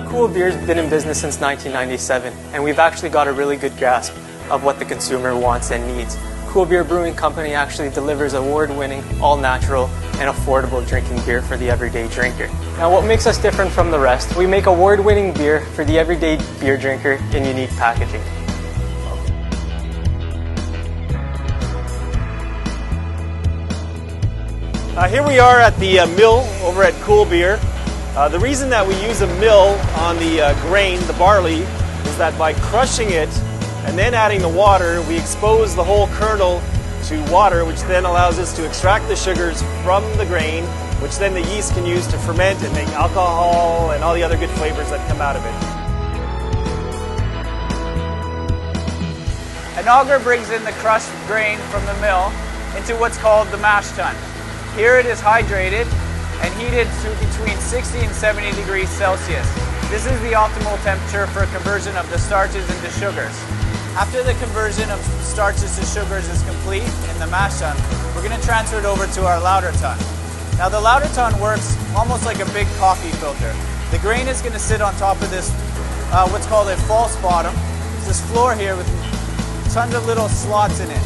Cool Beer's been in business since 1997, and we've actually got a really good grasp of what the consumer wants and needs. Cool Beer Brewing Company actually delivers award-winning, all-natural, and affordable drinking beer for the everyday drinker. Now, what makes us different from the rest? We make award-winning beer for the everyday beer drinker in unique packaging. Here we are at the mill over at Cool Beer. The reason that we use a mill on the grain, the barley, is that by crushing it and then adding the water, we expose the whole kernel to water, which then allows us to extract the sugars from the grain, which then the yeast can use to ferment and make alcohol and all the other good flavors that come out of it. An auger brings in the crushed grain from the mill into what's called the mash tun. Here it is hydrated and heated to between 60 and 70 degrees Celsius. This is the optimal temperature for conversion of the starches into sugars. After the conversion of starches to sugars is complete in the mash tun, we're going to transfer it over to our lauter tun. Now the lauter tun works almost like a big coffee filter. The grain is going to sit on top of this, what's called a false bottom. It's this floor here with tons of little slots in it.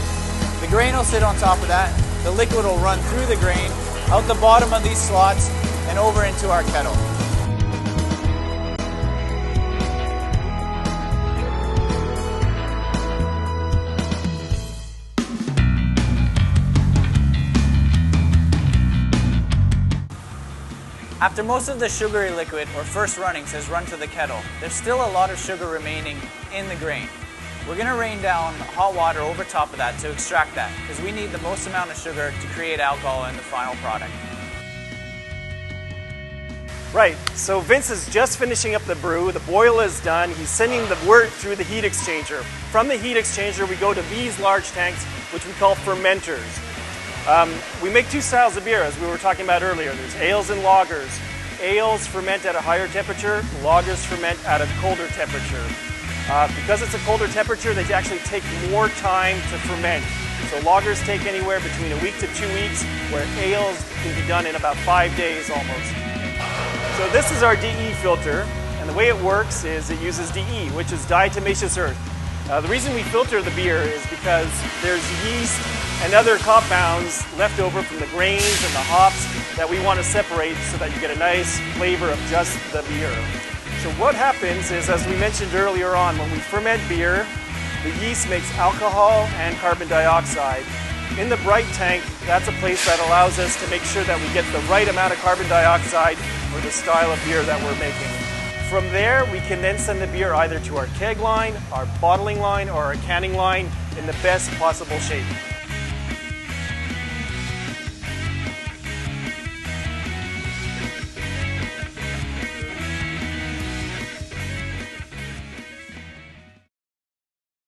The grain will sit on top of that. The liquid will run through the grain, out the bottom of these slots, and over into our kettle. After most of the sugary liquid, or first runnings, has run to the kettle, there's still a lot of sugar remaining in the grain. We're going to rain down hot water over top of that to extract that, because we need the most amount of sugar to create alcohol in the final product. Right, so Vince is just finishing up the brew, the boil is done, he's sending the wort through the heat exchanger. From the heat exchanger we go to these large tanks, which we call fermenters. We make two styles of beer, as we were talking about earlier. There's ales and lagers. Ales ferment at a higher temperature, lagers ferment at a colder temperature. Because it's a colder temperature, they actually take more time to ferment. So lagers take anywhere between a week to 2 weeks, where ales can be done in about 5 days almost. So this is our DE filter, and the way it works is it uses DE, which is diatomaceous earth. The reason we filter the beer is because there's yeast and other compounds left over from the grains and the hops that we want to separate so that you get a nice flavor of just the beer. So what happens is, as we mentioned earlier on, when we ferment beer, the yeast makes alcohol and carbon dioxide. In the bright tank, that's a place that allows us to make sure that we get the right amount of carbon dioxide for the style of beer that we're making. From there, we can then send the beer either to our keg line, our bottling line, or our canning line in the best possible shape.